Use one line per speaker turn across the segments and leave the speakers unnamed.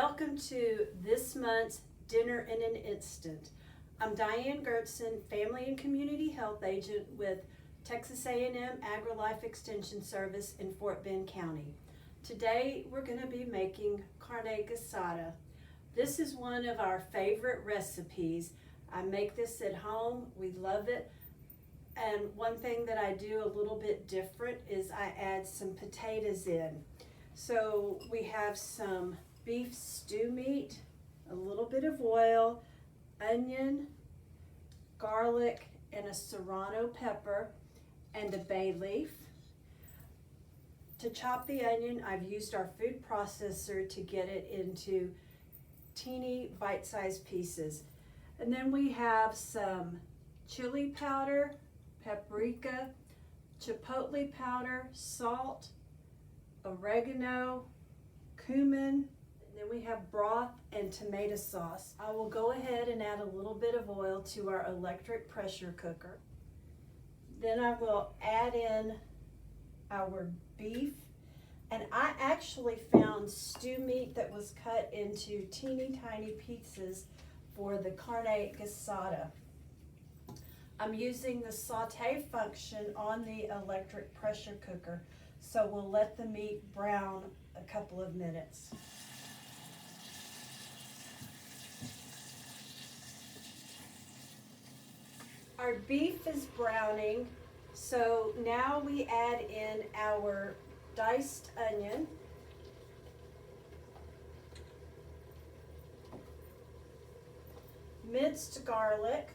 Welcome to this month's Dinner in an Instant. I'm Diane Gertson, Family and Community Health Agent with Texas A&M AgriLife Extension Service in Fort Bend County. Today we're going to be making carne asada. This is one of our favorite recipes. I make this at home. We love it. And one thing that I do a little bit different is I add some potatoes in. So we have some beef stew meat, a little bit of oil, onion, garlic, and a serrano pepper, and a bay leaf. To chop the onion, I've used our food processor to get it into teeny bite-sized pieces. And then we have some chili powder, paprika, chipotle powder, salt, oregano, cumin, and then we have broth and tomato sauce. I will go ahead and add a little bit of oil to our electric pressure cooker. Then I will add in our beef, and I actually found stew meat that was cut into teeny tiny pieces for the carne asada. I'm using the saute function on the electric pressure cooker, so we'll let the meat brown a couple of minutes. Our beef is browning, so now we add in our diced onion, minced garlic,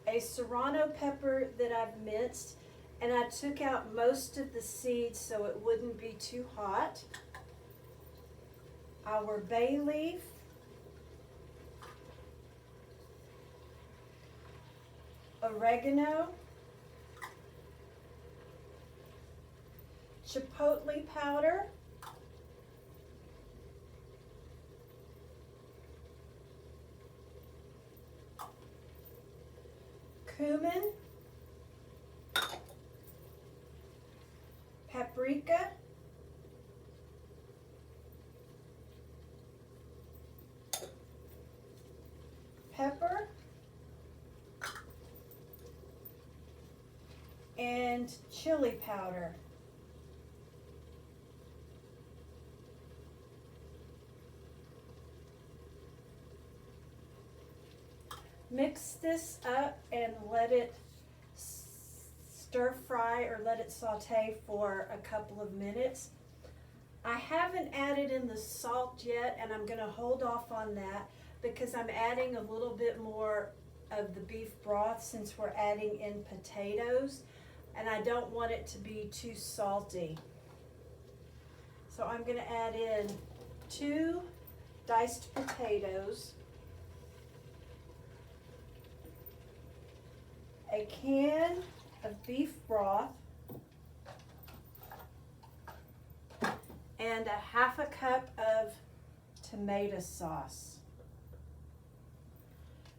a serrano pepper that I've minced, and I took out most of the seeds so it wouldn't be too hot, our bay leaf, oregano, chipotle powder, cumin, paprika, pepper, and chili powder. Mix this up and let it stir fry or let it saute for a couple of minutes. I haven't added in the salt yet, and I'm going to hold off on that because I'm adding a little bit more of the beef broth since we're adding in potatoes, and I don't want it to be too salty. So I'm going to add in 2 diced potatoes, a can of beef broth, and a half a cup of tomato sauce.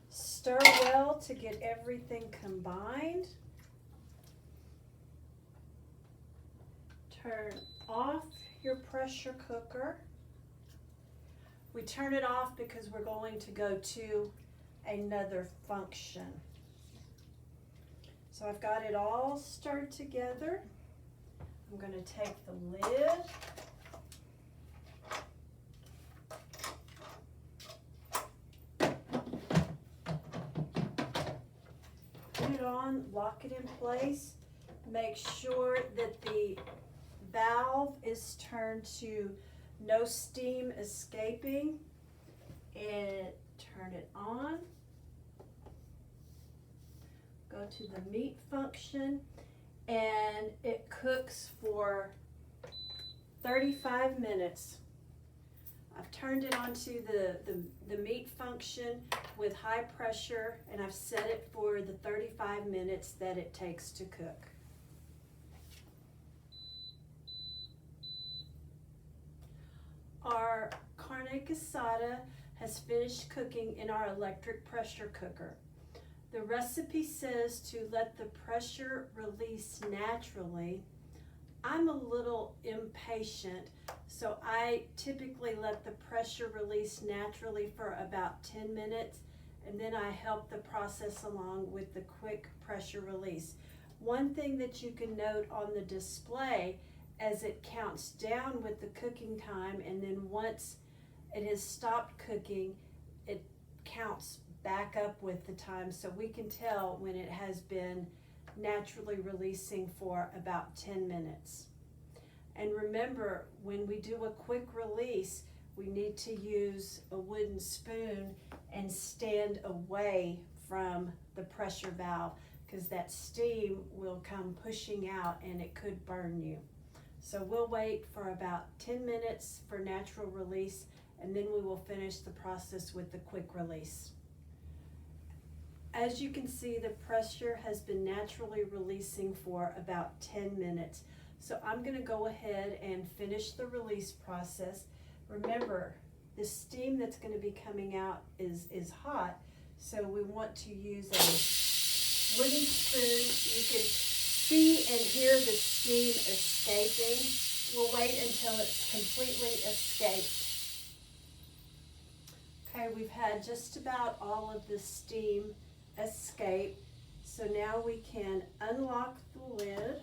Stir well to get everything combined. Turn off your pressure cooker. We turn it off because we're going to go to another function. So I've got it all stirred together. I'm going to take the lid, put it on, lock it in place. Make sure that the valve is turned to no steam escaping, and turn it on. Go to the meat function, and it cooks for 35 minutes. I've turned it onto the meat function with high pressure, and I've set it for the 35 minutes that it takes to cook. Our carne asada has finished cooking in our electric pressure cooker. The recipe says to let the pressure release naturally I'm a little impatient, so I typically let the pressure release naturally for about 10 minutes, and then I help the process along with the quick pressure release. One thing that you can note on the display, as it counts down with the cooking time, and then once it has stopped cooking, it counts back up with the time, so we can tell when it has been naturally releasing for about 10 minutes. And remember, when we do a quick release, we need to use a wooden spoon and stand away from the pressure valve, because that steam will come pushing out and it could burn you. So we'll wait for about 10 minutes for natural release, and then we will finish the process with the quick release. As you can see, the pressure has been naturally releasing for about 10 minutes. So I'm going to go ahead and finish the release process. Remember, the steam that's going to be coming out is hot, so we want to use a wooden spoon. You can see and hear the steam escaping. We'll wait until it's completely escaped. Okay, we've had just about all of the steam escape. So now we can unlock the lid.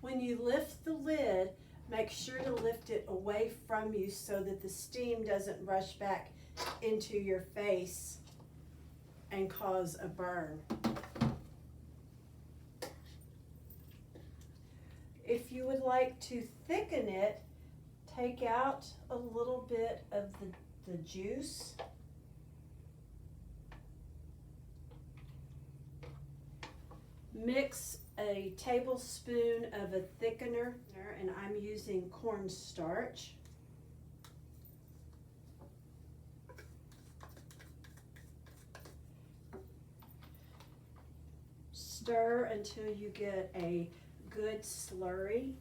When you lift the lid, make sure to lift it away from you so that the steam doesn't rush back into your face and cause a burn. If you would like to thicken it, take out a little bit of the juice. Mix a tablespoon of a thickener, and I'm using cornstarch. Stir until you get a good slurry.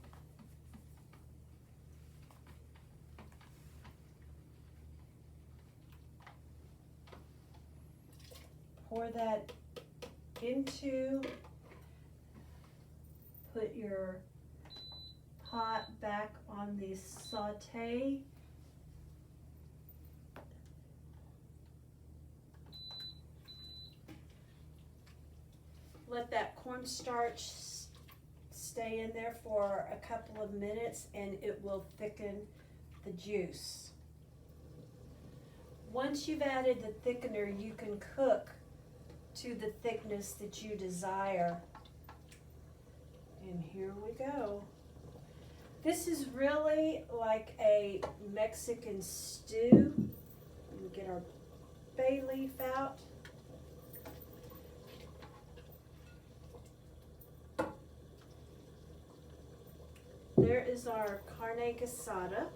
Pour that into, put your pot back on the saute. Let that cornstarch stay in there for a couple of minutes and it will thicken the juice. Once you've added the thickener, you can cook to the thickness that you desire. And here we go. This is really like a Mexican stew. Let me get our bay leaf out. There is our carne asada.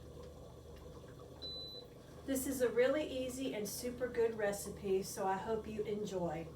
This is a really easy and super good recipe, so I hope you enjoy.